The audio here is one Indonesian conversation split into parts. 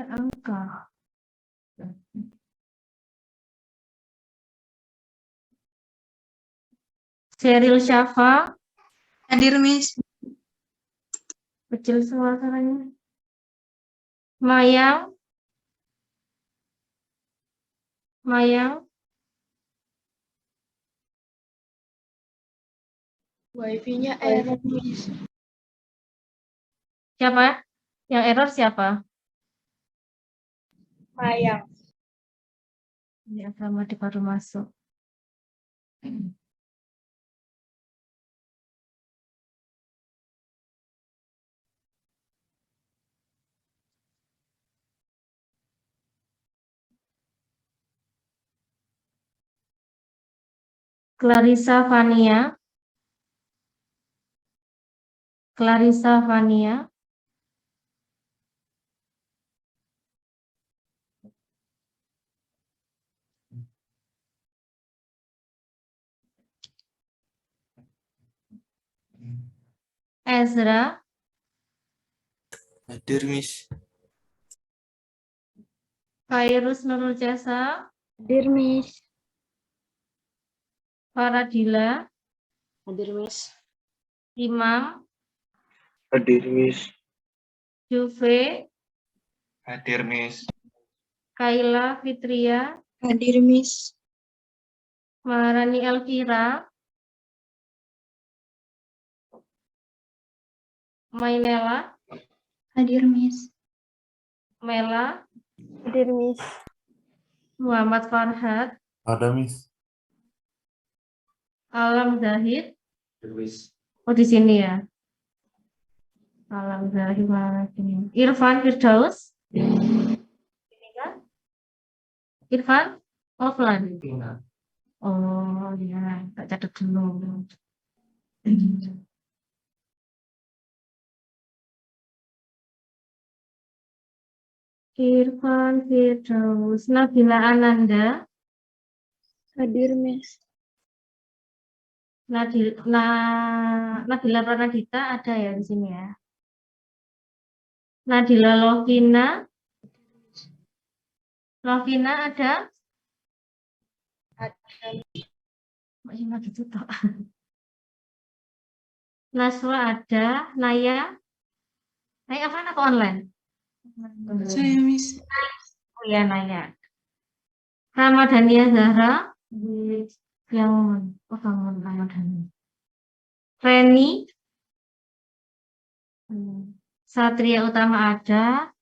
punya angka. Sheryl Syafa. Hadir, Miss. Kecil suaranya. Mayang. Mayang. Wifi-nya error, Miss. Siapa? Yang error siapa? Mayang. Ini agama di baru masuk. Clarissa Vania. Clarissa Vania. Ezra. Hadir, Miss. Khairus Nurul Jasa. Hadir, Miss. Faradila. Hadir, Miss. Imam. Hadir, Miss. Juve. Hadir, Miss. Kaila Fitria. Hadir, Miss. Maharani Elvira. Mainela. Hadir, Miss. Mela. Hadir, Miss. Muhammad Farhad. Ada, Miss. Alam Zahid. Hadir, Miss. Oh, di sini ya. Alam Zahid mana ini? Irfan Firdaus. Ini kan? Irfan offline. Oh ya, tak catat dulu. Irfan Firdaus. Nabila Ananda. Hadir, Miss. Nabila Pranadita ada ya di sini ya. Nadila Lovina. Lovina ada? Masih gitu toh. Naswa ada. Naya. Naya apa aku online? Saya, Miss. Oh ya, Naya. Ramadhania Zahra. Yang bangun Ramadhani. Reni. Satria Utama ada.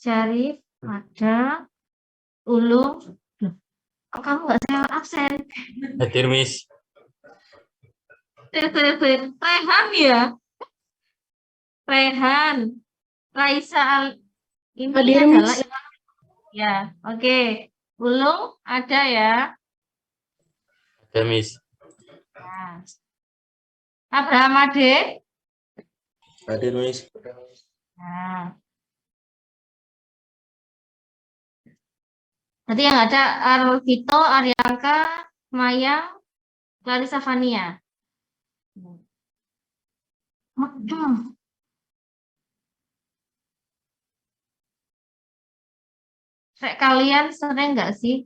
Syarif ada. Ulum. Loh, kok kamu nggak saya absen? Hadir, Miss. Rehan ya? Rehan. Raisa ini Hadir, adalah Miss. ya, oke. Ulum ada ya? Ada, Miss. Nah. Abraham Ade. Hadir, Miss. Nah. Nanti yang ada Arvito, Arianka, Maya, Clarissa Vania. Kalian sering nggak sih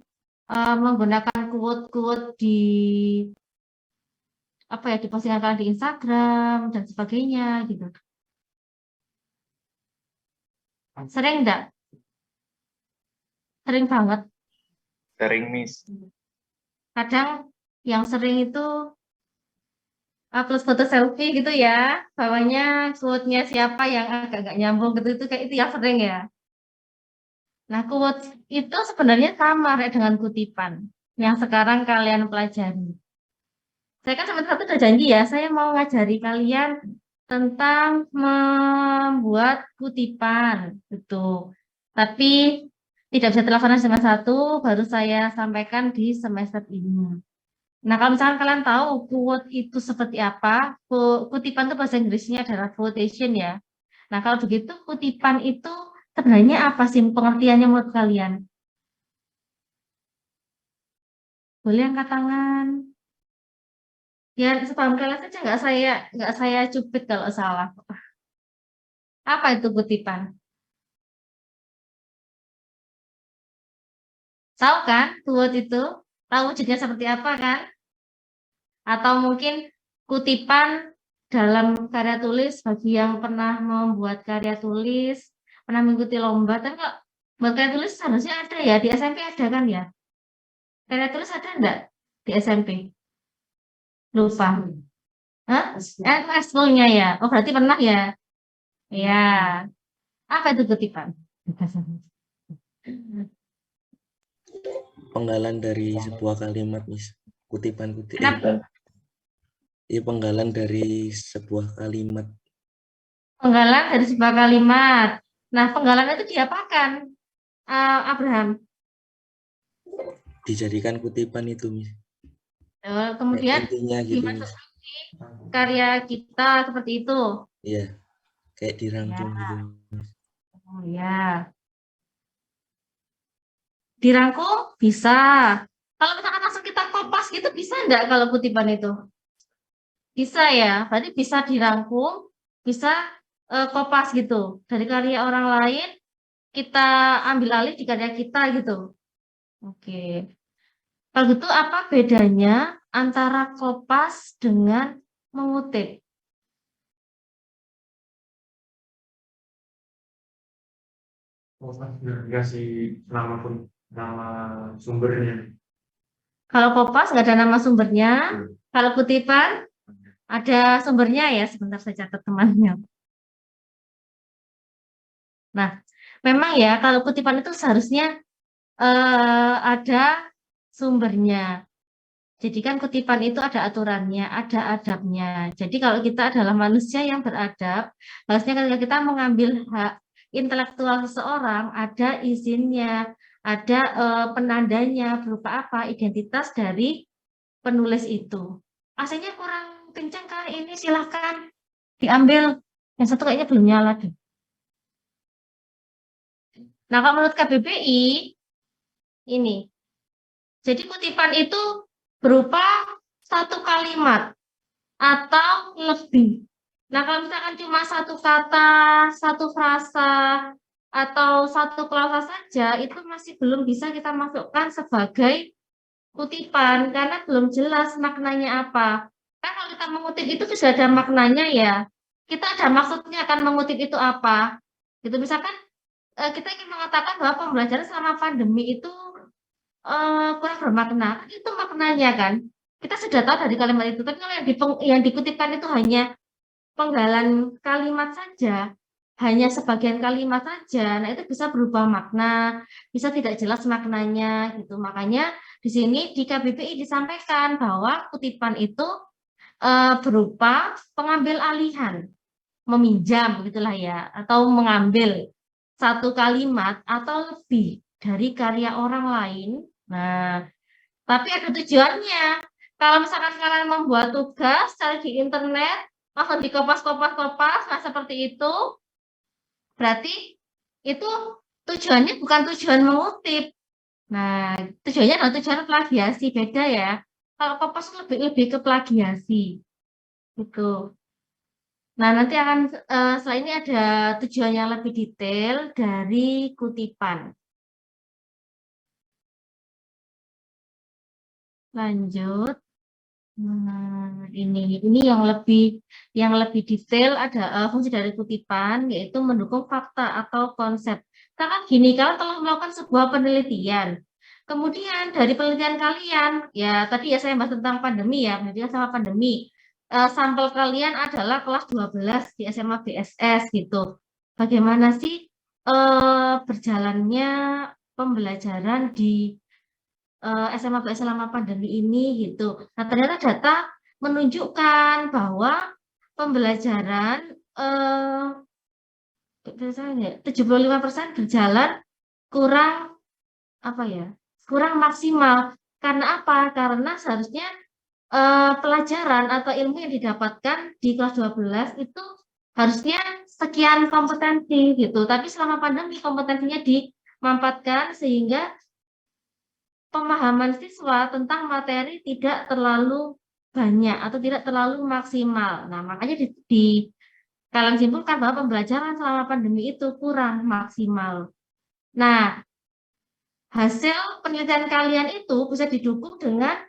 menggunakan quote-quote di apa ya, di postingan kalian di Instagram dan sebagainya gitu? Sering nggak? Sering banget. Sering, Miss. Kadang yang sering itu upload foto selfie gitu ya, bawahnya quote-nya siapa yang agak nyambung gitu, itu kayak itu yang sering ya. Nah, quote itu sebenarnya sama kayak dengan kutipan yang sekarang kalian pelajari. Saya kan semester 1 udah janji ya, saya mau ngajari kalian tentang membuat kutipan gitu. Tapi tidak bisa teleponan semester 1, baru saya sampaikan di semester ini. Nah, kalau misalkan kalian tahu quote itu seperti apa, kutipan itu bahasa Inggrisnya adalah quotation ya. Nah, kalau begitu kutipan itu sebenarnya apa sih pengertiannya menurut kalian? Boleh angkat tangan. Ya, sepaham kalian saja nggak saya cupit kalau salah. Apa itu kutipan? Tahu kan quote itu? Tahu wujudnya seperti apa kan? Atau mungkin kutipan dalam karya tulis bagi yang pernah membuat karya tulis, pernah mengikuti lomba, tapi kok buat karya tulis seharusnya ada ya, di SMP ada kan ya? Karya tulis ada enggak di SMP? Lupa. Hah? Ekskulnya ya. Oh, berarti pernah ya? Ya. Apa itu kutipan? Penggalan dari sebuah kalimat, Miss. Kutipan-kutip. Kenapa? Iya, penggalan dari sebuah kalimat. Penggalan dari sebuah kalimat. Nah, penggalan itu diapakan, Abraham? Dijadikan kutipan itu, Miss. Kemudian Intinya gitu, Miss. dimasuki karya kita seperti itu. Iya, kayak dirangkum Ya. gitu. Oh ya. Dirangkum bisa. Kalau misalkan langsung kita kopas gitu bisa enggak kalau kutipan itu? Bisa ya. Berarti bisa dirangkum, bisa kopas gitu. Dari karya orang lain kita ambil alih di karya kita gitu. Oke. Kalau gitu apa bedanya antara kopas dengan mengutip? Dikasih nama sumbernya. Kalau kopas nggak ada nama sumbernya, kalau kutipan ada sumbernya ya. Sebentar saya catat temannya. Nah, memang ya kalau kutipan itu seharusnya ada sumbernya. Jadi kan kutipan itu ada aturannya, ada adabnya. Jadi kalau kita adalah manusia yang beradab, harusnya ketika kita mengambil hak intelektual seseorang, ada izinnya, ada penandanya berupa apa, identitas dari penulis itu. AC-nya kurang kencang kan ini, silahkan diambil. Yang satu kayaknya belum nyala deh. Nah, kalau menurut KBBI, ini. Jadi kutipan itu berupa satu kalimat atau lebih. Nah, kalau misalkan cuma satu kata, satu frasa, atau satu klausa saja, itu masih belum bisa kita masukkan sebagai kutipan, karena belum jelas maknanya apa. Kan kalau kita mengutip itu sudah ada maknanya ya. Kita ada maksudnya kan mengutip itu apa. Gitu, misalkan kita ingin mengatakan bahwa pembelajaran selama pandemi itu kurang bermakna, itu maknanya kan. Kita sudah tahu dari kalimat itu, tapi kalau yang dikutipkan itu hanya penggalan kalimat saja, hanya sebagian kalimat saja, nah itu bisa berubah makna, bisa tidak jelas maknanya gitu. Makanya di sini di KBBI disampaikan bahwa kutipan itu berupa pengambil alihan, meminjam begitulah ya, atau mengambil satu kalimat atau lebih dari karya orang lain. Nah, tapi ada tujuannya. Kalau misalkan kalian membuat tugas cari di internet, langsung dikopas-kopas-kopas, nah seperti itu, berarti itu tujuannya bukan tujuan mengutip. Nah, tujuannya adalah tujuan plagiasi, beda ya. Kalau kopas lebih ke plagiasi, gitu. Nah, nanti akan setelah ini ada tujuan yang lebih detail dari kutipan. Lanjut. Ini yang lebih detail ada fungsi dari kutipan, yaitu mendukung fakta atau konsep. Misalkan gini, kalian telah melakukan sebuah penelitian. Kemudian dari penelitian kalian, ya tadi ya saya bahas tentang pandemi ya, penelitian sama pandemi. Sampel kalian adalah kelas 12 di SMA BSS gitu. Bagaimana sih berjalannya pembelajaran di SMA BSS selama pandemi ini gitu. Nah, ternyata data menunjukkan bahwa pembelajaran 75% berjalan kurang apa ya? Kurang maksimal. Karena apa? Karena seharusnya pelajaran atau ilmu yang didapatkan di kelas 12 itu harusnya sekian kompetensi gitu. Tapi selama pandemi kompetensinya dimampatkan sehingga pemahaman siswa tentang materi tidak terlalu banyak atau tidak terlalu maksimal. Nah, makanya kalian simpulkan bahwa pembelajaran selama pandemi itu kurang maksimal. Nah, hasil penelitian kalian itu bisa didukung dengan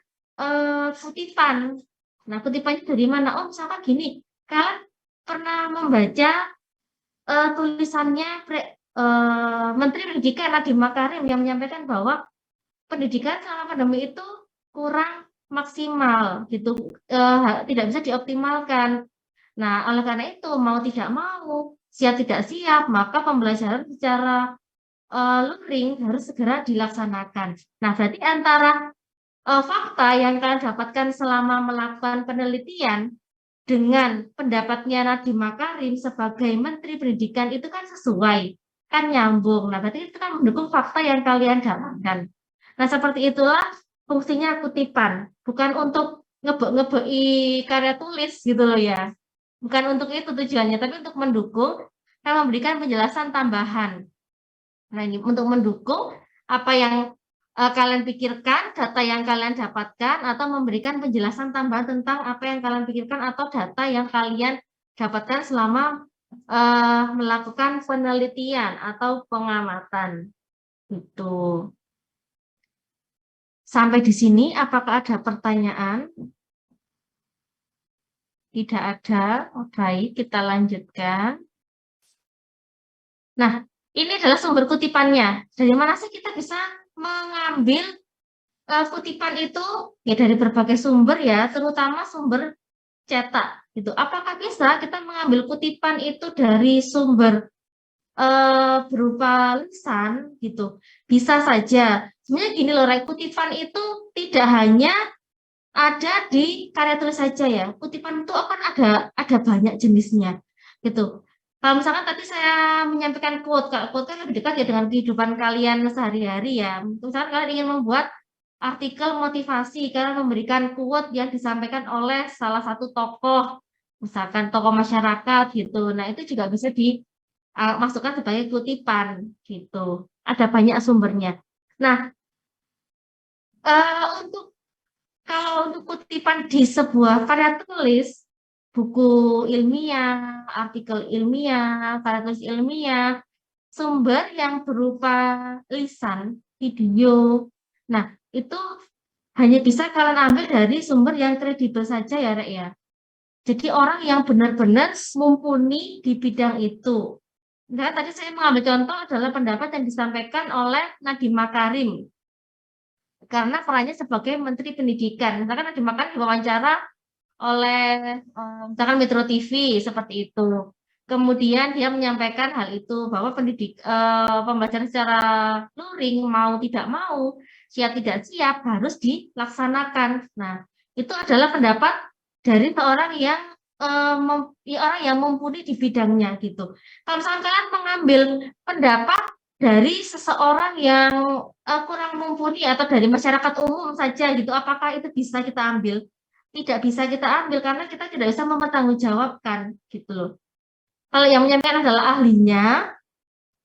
kutipan. Nah, kutipannya dari mana? Oh, misalkan gini, kalian pernah membaca tulisannya Menteri Pendidikan Nadiem Makarim yang menyampaikan bahwa pendidikan selama pandemi itu kurang maksimal gitu, tidak bisa dioptimalkan. Nah, oleh karena itu mau tidak mau, siap tidak siap, maka pembelajaran secara luring harus segera dilaksanakan. Nah, berarti antara fakta yang kalian dapatkan selama melakukan penelitian dengan pendapatnya Nadiem Makarim sebagai Menteri Pendidikan itu kan sesuai, kan nyambung. Nah, berarti itu kan mendukung fakta yang kalian dapatkan. Nah, seperti itulah fungsinya kutipan, bukan untuk ngebei karya tulis gitu loh ya. Bukan untuk itu tujuannya, tapi untuk mendukung dan memberikan penjelasan tambahan. Nah, ini untuk mendukung apa yang kalian pikirkan, data yang kalian dapatkan, atau memberikan penjelasan tambahan tentang apa yang kalian pikirkan atau data yang kalian dapatkan selama melakukan penelitian atau pengamatan. Gitu. Sampai di sini, apakah ada pertanyaan? Tidak ada. Baik, kita lanjutkan. Nah, ini adalah sumber kutipannya. Dari mana sih kita bisa mengambil kutipan itu? Ya dari berbagai sumber ya, terutama sumber cetak. Gitu. Apakah bisa kita mengambil kutipan itu dari sumber berupa lisan gitu? Bisa saja. Sebenarnya gini loh, kutipan itu tidak hanya ada di karya tulis saja ya. Kutipan itu akan ada banyak jenisnya gitu. Kalau misalkan tadi saya menyampaikan quote, kalau quote kan lebih dekat ya dengan kehidupan kalian sehari-hari ya. Misalkan kalian ingin membuat artikel motivasi, kalian memberikan quote yang disampaikan oleh salah satu tokoh, misalkan tokoh masyarakat gitu. Nah, itu juga bisa dimasukkan sebagai kutipan gitu. Ada banyak sumbernya. Nah, untuk kalau untuk kutipan di sebuah karya tulis, buku ilmiah, artikel ilmiah, karya tulis ilmiah, sumber yang berupa lisan, video, nah itu hanya bisa kalian ambil dari sumber yang kredibel saja ya, Rek ya. Jadi orang yang benar-benar mumpuni di bidang itu. Nah, tadi saya mengambil contoh adalah pendapat yang disampaikan oleh Nadiem Makarim karena perannya sebagai Menteri Pendidikan. Misalkan Nadiem Makarim diwawancara oleh misalkan Metro TV seperti itu. Kemudian dia menyampaikan hal itu bahwa pembelajaran secara luring mau tidak mau, siap tidak siap harus dilaksanakan. Nah, itu adalah pendapat dari seorang yang orang yang mumpuni di bidangnya gitu. Kalau misalkan kalian mengambil pendapat dari seseorang yang kurang mumpuni atau dari masyarakat umum saja gitu, apakah itu bisa kita ambil? Tidak bisa kita ambil karena kita tidak bisa mempertanggungjawabkan gitu loh. Kalau yang menyampaikan adalah ahlinya,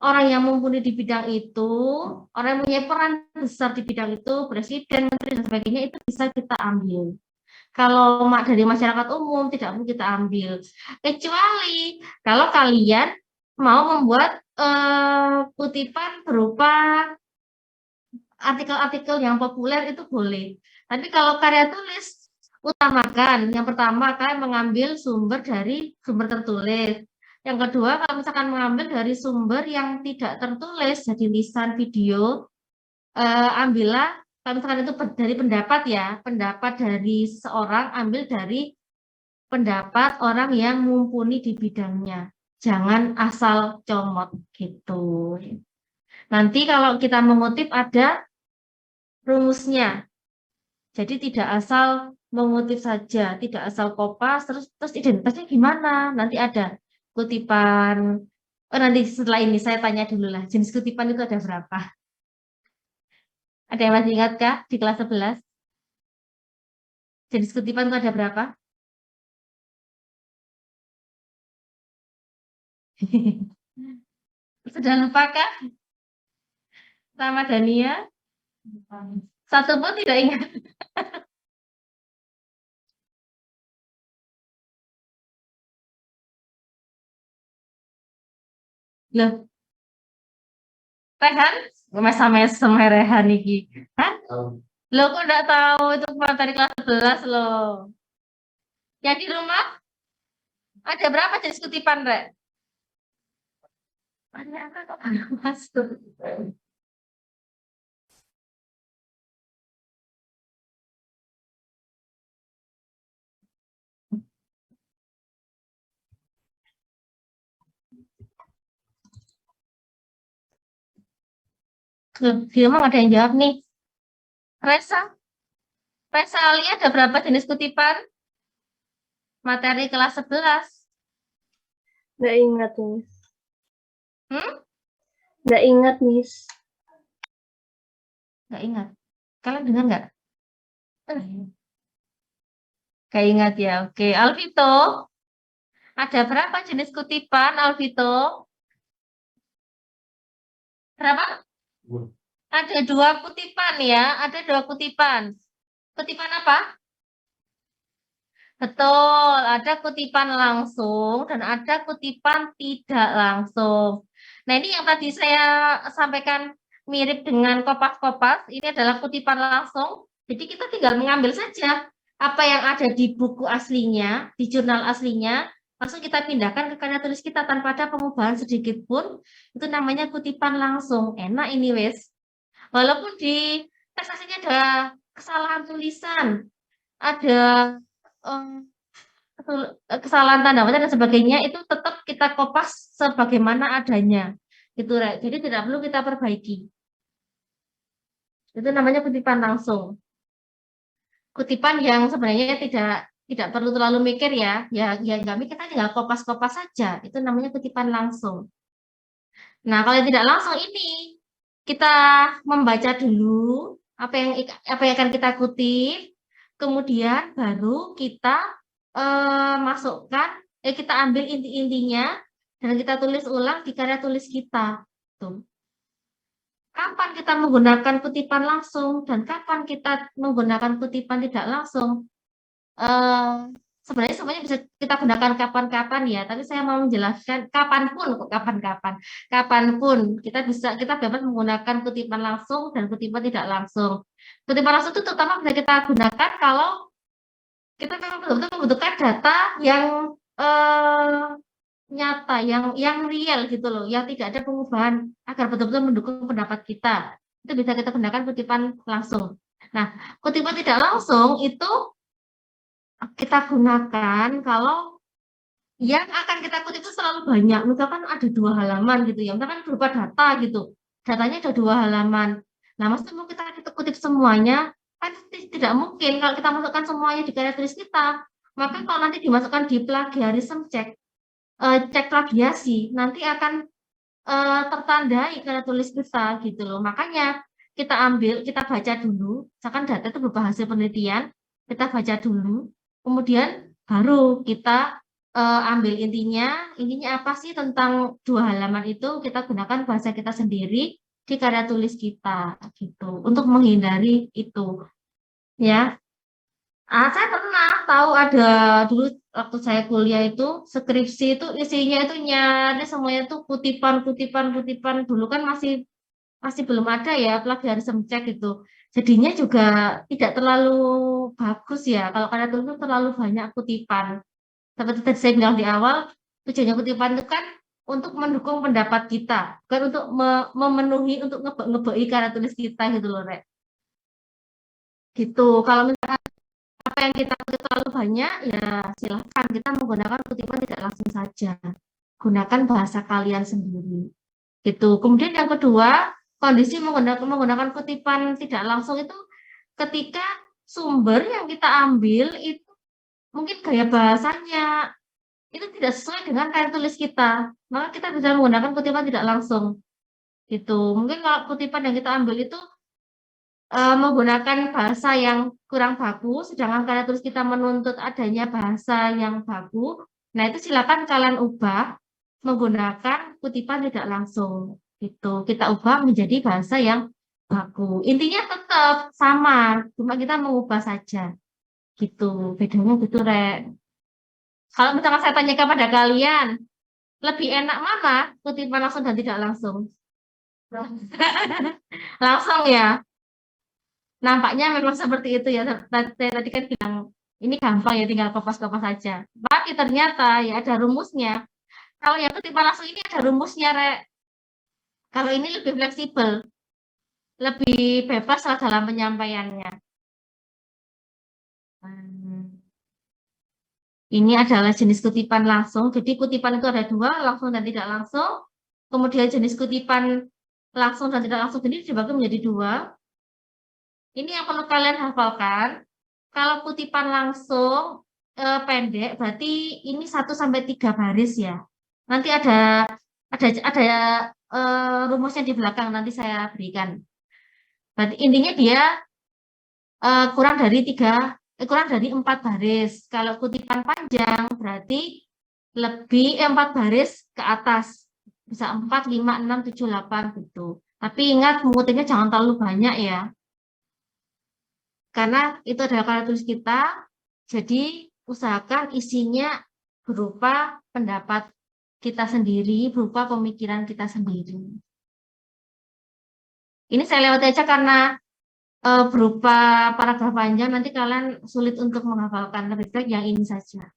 orang yang mumpuni di bidang itu, orang yang punya peran besar di bidang itu, presiden, menteri dan sebagainya itu bisa kita ambil. Kalau dari masyarakat umum tidak perlu kita ambil. Kecuali kalau kalian mau membuat kutipan berupa artikel-artikel yang populer itu boleh. Tapi kalau karya tulis utamakan yang pertama kalian mengambil sumber dari sumber tertulis. Yang kedua kalau misalkan mengambil dari sumber yang tidak tertulis jadi lisan video, ambillah kalau misalkan itu dari pendapat ya, pendapat dari seorang ambil dari pendapat orang yang mumpuni di bidangnya. Jangan asal comot gitu. Nanti kalau kita mengutip ada rumusnya. Jadi tidak asal mengutip saja, tidak asal kopas, terus identitasnya gimana? Nanti ada kutipan. Oh, nanti setelah ini saya tanya dulu lah, jenis kutipan itu ada berapa? Ada yang masih ingat kah di kelas 11? Jenis kutipan itu ada berapa? Sudah lupa kah? Sama Dania? Satu pun tidak ingat. Loh, Rehan? Mesam-mesem Rehan iki. Hah? Tahu. Lo kok enggak tahu itu materi kelas 11 loh. Yang di rumah ada berapa jenis kutipan, Rek? Banyak kan kok baru masuk. Loh, dia emang ada yang jawab nih. Resa, lihat ada berapa jenis kutipan? Materi kelas 11. Nggak ingat, Miss. Hmm? Nggak ingat, Miss. Nggak ingat. Kalian dengar nggak? Nggak ingat ya. Oke, Alvito. Ada berapa jenis kutipan, Alvito? Berapa? Gua. Ada 2 kutipan ya. Ada 2 kutipan. Kutipan apa? Betul, ada kutipan langsung dan ada kutipan tidak langsung. Nah, ini yang tadi saya sampaikan mirip dengan kopas-kopas, ini adalah kutipan langsung. Jadi kita tinggal mengambil saja apa yang ada di buku aslinya, di jurnal aslinya, langsung kita pindahkan ke karya tulis kita tanpa ada pengubahan sedikit pun. Itu namanya kutipan langsung. Enak ini, wes. Walaupun di teks aslinya ada kesalahan tulisan, ada kesalahan tanda baca dan sebagainya, itu tetap kita kopas sebagaimana adanya gitu, Rek. Jadi tidak perlu kita perbaiki. Itu namanya kutipan langsung. Kutipan yang sebenarnya tidak perlu terlalu mikir ya nggak mikir, kita tinggal kopas-kopas saja, itu namanya kutipan langsung. Nah, kalau yang tidak langsung ini kita membaca dulu apa yang akan kita kutip, kemudian baru kita masukkan, kita ambil inti-intinya dan kita tulis ulang di karya tulis kita. Tuh. Kapan kita menggunakan kutipan langsung dan kapan kita menggunakan kutipan tidak langsung? Sebenarnya semuanya bisa kita gunakan kapan-kapan ya, tapi saya mau menjelaskan kapanpun, kok kapan-kapan. Kapanpun kita dapat menggunakan kutipan langsung dan kutipan tidak langsung. Kutipan langsung itu terutama bisa kita gunakan kalau kita memang betul-betul membutuhkan data yang nyata, yang real gitu loh, yang tidak ada pengubahan agar betul-betul mendukung pendapat kita. Itu bisa kita gunakan kutipan langsung. Nah, kutipan tidak langsung itu kita gunakan kalau yang akan kita kutip itu selalu banyak. Misalkan ada 2 halaman gitu ya, misalkan berupa data gitu. Datanya ada 2 halaman. Nah, maksudnya mau kita kutip semuanya, kan tidak mungkin kalau kita masukkan semuanya di karya tulis kita. Maka kalau nanti dimasukkan di plagiarism check, cek plagiasi, nanti akan tertandai karya tulis kita gitu loh. Makanya kita baca dulu, misalkan data itu berupa hasil penelitian, kita baca dulu, kemudian baru kita ambil intinya apa sih tentang 2 halaman itu, kita gunakan bahasa kita sendiri di karya tulis kita gitu, untuk menghindari itu ya. Saya pernah tahu ada dulu waktu saya kuliah itu skripsi itu isinya itu nyari semuanya tuh kutipan dulu kan masih belum ada ya plagiarism check itu. Jadinya juga tidak terlalu bagus ya kalau karya tulis itu terlalu banyak kutipan. Seperti tadi saya bilang di awal, tujuannya kutipan itu kan untuk mendukung pendapat kita, bukan untuk memenuhi untuk ngebei karya tulis kita gitu loh, Rek. Gitu. Kalau misalkan apa yang kita kutip terlalu banyak, ya silahkan kita menggunakan kutipan tidak langsung saja. Gunakan bahasa kalian sendiri. Gitu. Kemudian yang kedua, kondisi menggunakan kutipan tidak langsung itu ketika sumber yang kita ambil itu mungkin gaya bahasanya itu tidak sesuai dengan karya tulis kita, maka kita bisa menggunakan kutipan tidak langsung. Gitu. Mungkin kalau kutipan yang kita ambil itu menggunakan bahasa yang kurang bagus, sedangkan karya tulis kita menuntut adanya bahasa yang baku. Nah, itu silakan kalian ubah menggunakan kutipan tidak langsung. Gitu. Kita ubah menjadi bahasa yang baku. Intinya tetap sama, cuma kita mengubah saja. Gitu. Bedanya gitu, Rek. Kalau misalkan saya tanya kepada kalian, lebih enak mana kutipan langsung dan tidak langsung? Langsung ya. Nampaknya memang seperti itu ya. Tadi kan bilang ini gampang ya, tinggal kopas-kopas saja. Tapi ternyata ya ada rumusnya. Kalau yang kutipan langsung ini ada rumusnya, Rek. Kalau ini lebih fleksibel, lebih bebas lah dalam penyampaiannya. Ini adalah jenis kutipan langsung. Jadi kutipan itu ada dua, langsung dan tidak langsung. Kemudian jenis kutipan langsung dan tidak langsung ini dibagi menjadi dua. Ini yang perlu kalian hafalkan. Kalau kutipan langsung pendek, berarti ini 1-3 baris ya. Nanti ada rumusnya di belakang, nanti saya berikan. Berarti intinya dia kurang dari 4 baris. Kalau kutipan panjang berarti lebih 4 baris ke atas. Bisa 4, 5, 6, 7, 8 gitu. Tapi ingat mengutipnya jangan terlalu banyak ya. Karena itu adalah karya tulis kita. Jadi usahakan isinya berupa pendapat kita sendiri, berupa pemikiran kita sendiri. Ini saya lewati aja karena berupa paragraf panjang, nanti kalian sulit untuk menghafalkan. Lebih baik yang ini saja.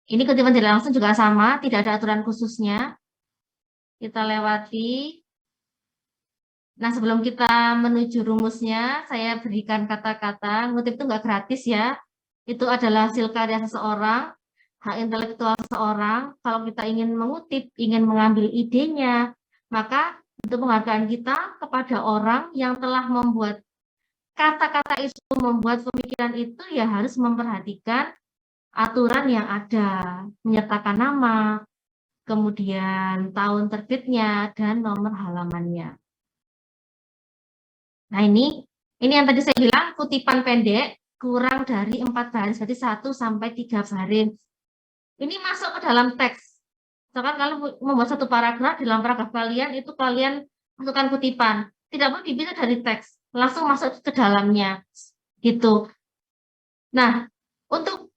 Ini kutipan tidak langsung juga sama, tidak ada aturan khususnya. Kita lewati. Nah, sebelum kita menuju rumusnya, saya berikan kata-kata. Ngutip itu nggak gratis ya. Itu adalah hasil karya seseorang, hak intelektual seseorang. Kalau kita ingin mengutip, ingin mengambil idenya, maka untuk penghargaan kita kepada orang yang telah membuat kata-kata itu, membuat pemikiran itu, ya harus memperhatikan aturan yang ada, menyertakan nama, kemudian tahun terbitnya, dan nomor halamannya. Nah, ini yang tadi saya bilang kutipan pendek kurang dari 4 baris, berarti 1-3 baris. Ini masuk ke dalam teks. Misalkan kalian membuat satu paragraf, dalam paragraf kalian itu kalian masukkan kutipan. Tidak perlu dipisah dari teks, langsung masuk ke dalamnya. Gitu. Nah, untuk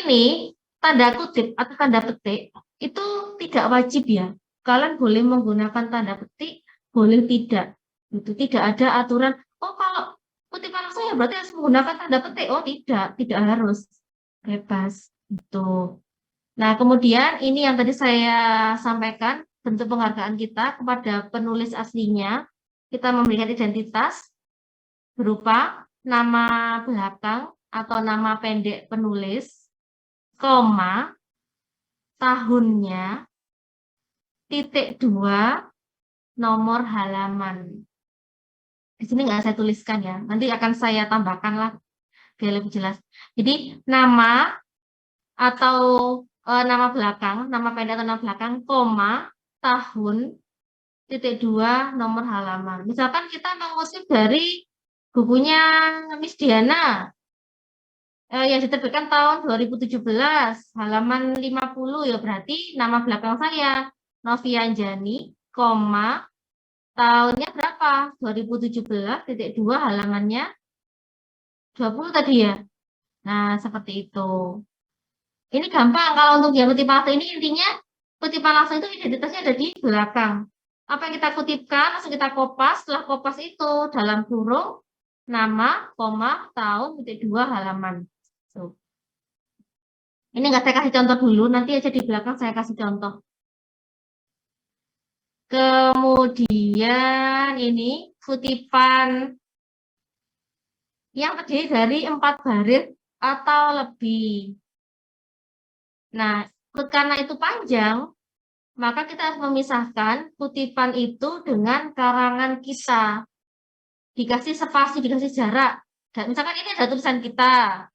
ini tanda kutip atau tanda petik itu tidak wajib ya. Kalian boleh menggunakan tanda petik, boleh tidak. Itu tidak ada aturan, oh kalau kutipan langsung ya berarti harus menggunakan tanda petik. Oh tidak harus. Bebas. Itu. Nah, kemudian ini yang tadi saya sampaikan, bentuk penghargaan kita kepada penulis aslinya. Kita memberikan identitas berupa nama belakang atau nama pendek penulis, koma, tahunnya, titik 2, nomor halaman. Di sini nggak saya tuliskan ya, nanti akan saya tambahkan lah biar lebih jelas. Jadi nama atau nama belakang, nama pendek atau nama belakang, koma, tahun, titik 2, nomor halaman. Misalkan kita mengutip dari bukunya Miss Diana yang diterbitkan tahun 2017, halaman 50 ya, berarti nama belakang saya Novianjani, koma, tahunnya berapa? 2017, titik 2, halamannya 20 tadi ya. Nah, seperti itu. Ini gampang kalau untuk yang kutipan langsung ini, intinya kutipan langsung itu identitasnya ada di belakang. Apa yang kita kutipkan langsung kita kopas, setelah kopas itu dalam kurung nama, koma, tahun, titik 2, halaman. So. Ini nggak saya kasih contoh dulu, nanti aja di belakang saya kasih contoh. Kemudian ini kutipan yang terdiri dari 4 baris atau lebih. Nah, karena itu panjang, maka kita harus memisahkan kutipan itu dengan karangan kita. Dikasih spasi, dikasih jarak. Dan misalkan ini ada tulisan kita.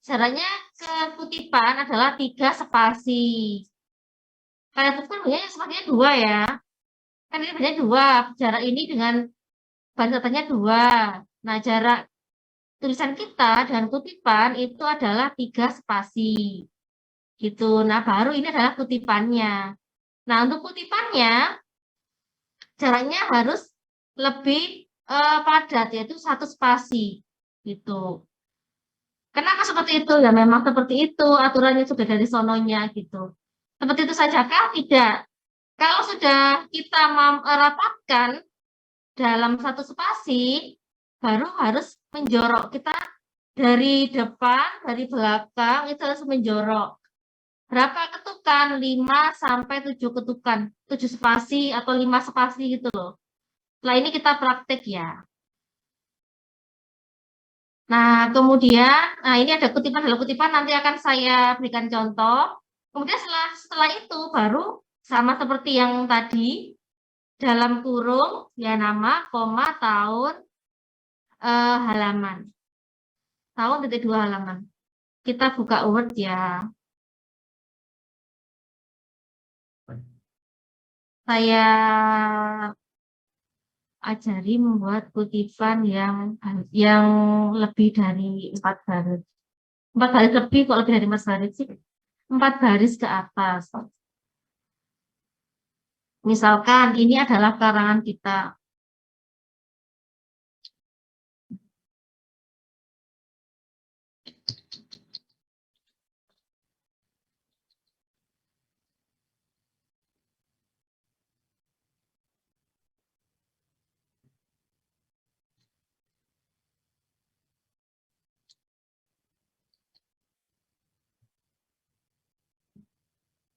Jaraknya ke kutipan adalah 3 spasi. Karya tulis kan banyak spasinya 2 ya. Kan ini banyak 2. Jarak ini dengan baris atasnya 2. Nah, jarak tulisan kita dengan kutipan itu adalah 3 spasi. Gitu. Nah, baru ini adalah kutipannya. Nah, untuk kutipannya jaraknya harus lebih padat, yaitu 1 spasi. Gitu. Kenapa seperti itu? Ya memang seperti itu, aturannya sudah dari sononya gitu. Seperti itu saja kah? Tidak. Kalau sudah kita rapatkan dalam satu spasi, baru harus menjorok. Kita dari depan, dari belakang, itu harus menjorok. Berapa ketukan? 5 sampai 7 ketukan. 7 spasi atau 5 spasi gitu loh. Setelah ini kita praktek ya. Nah, kemudian, ini ada kutipan, dalam kutipan nanti akan saya berikan contoh. Kemudian setelah itu baru sama seperti yang tadi, dalam kurung, ya nama, koma, tahun, halaman. Tahun titik 2 halaman. Kita buka Word ya. Saya ajari membuat kutipan yang lebih dari 4 baris. 4 baris lebih, kok lebih dari 4 baris sih? 4 baris ke atas. Misalkan ini adalah karangan kita.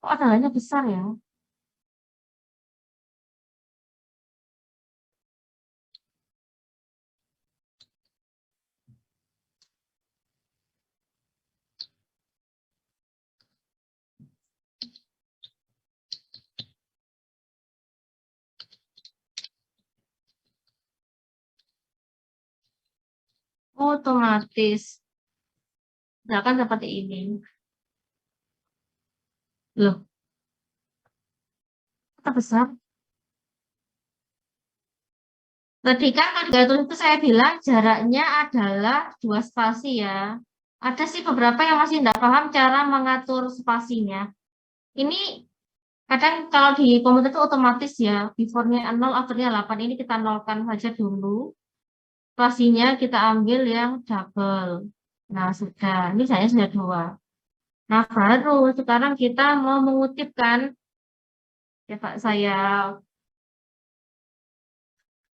Kok adanya besar ya? Otomatis. Misalkan seperti ini. Loh, kok besar? Tadi kan kalau tulis itu saya bilang jaraknya adalah 2 spasi ya. Ada sih beberapa yang masih tidak paham cara mengatur spasinya. Ini kadang kalau di komputer itu otomatis ya, before-nya 0, after-nya 8. Ini kita nolkan saja dulu. Spasinya kita ambil yang double. Nah, sudah. Ini saya sudah 2. Nah, baru sekarang kita mau mengutipkan. Ya, Pak, saya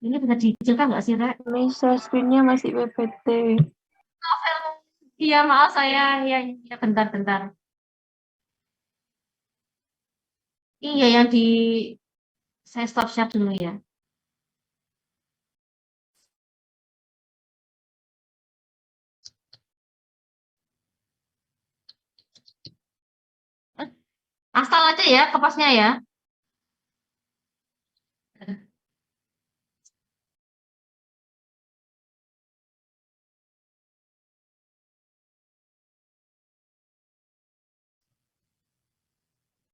ini bisa dikecilkan nggak sih, Rek? Bisa screen-nya masih PPT. Iya, maaf saya. Ya, bentar. Iya, yang di saya stop share dulu ya. Asal aja ya, kepasnya ya.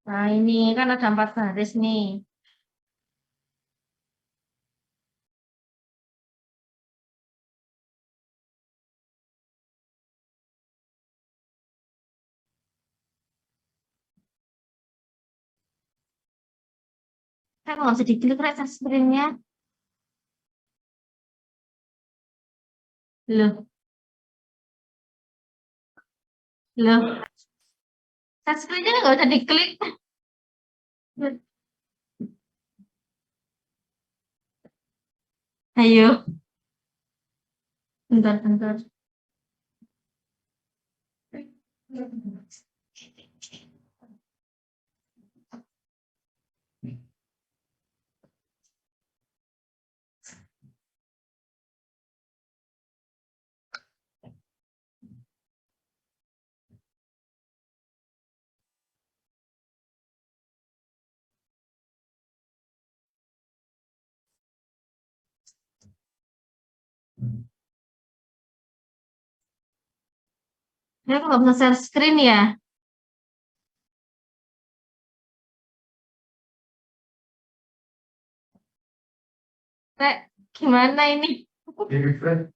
Nah, ini kan ada 4 baris nih. Saya nggak bisa diklik, Rek, screen-nya. Loh, screen-nya nggak bisa diklik. Ayo, bentar. Saya nggak bisa share screen ya. Rek, gimana ini? Di refresh.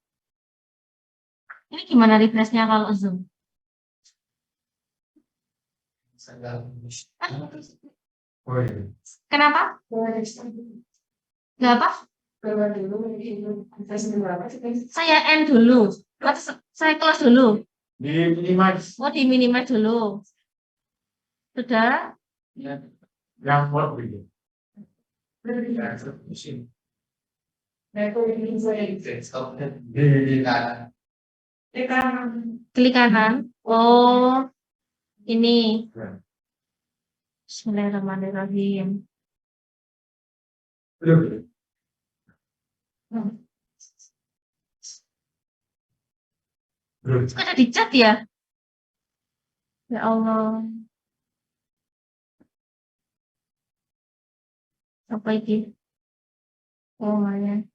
Ini gimana refresh-nya kalau Zoom? Oh iya. Kenapa? Nggak apa? Saya end dulu. Saya close dulu. Di minimize. Oh, di minimize dulu. Sudah? Yang word gitu. Klik kanan. Oh, ini. Bismillahirrahmanirrahim. Kok ada di chat ya? Ya Allah. Apa ini? Oh, ya.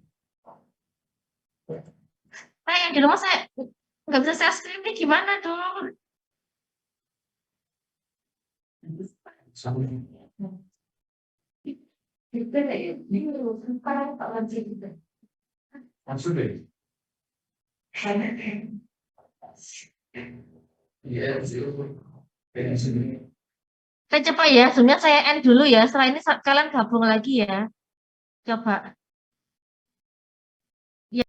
Yang di rumah saya nggak bisa share screen nih, gimana dong? Saya coba ya, sebenarnya saya end dulu ya. Setelah ini kalian gabung lagi ya. Coba.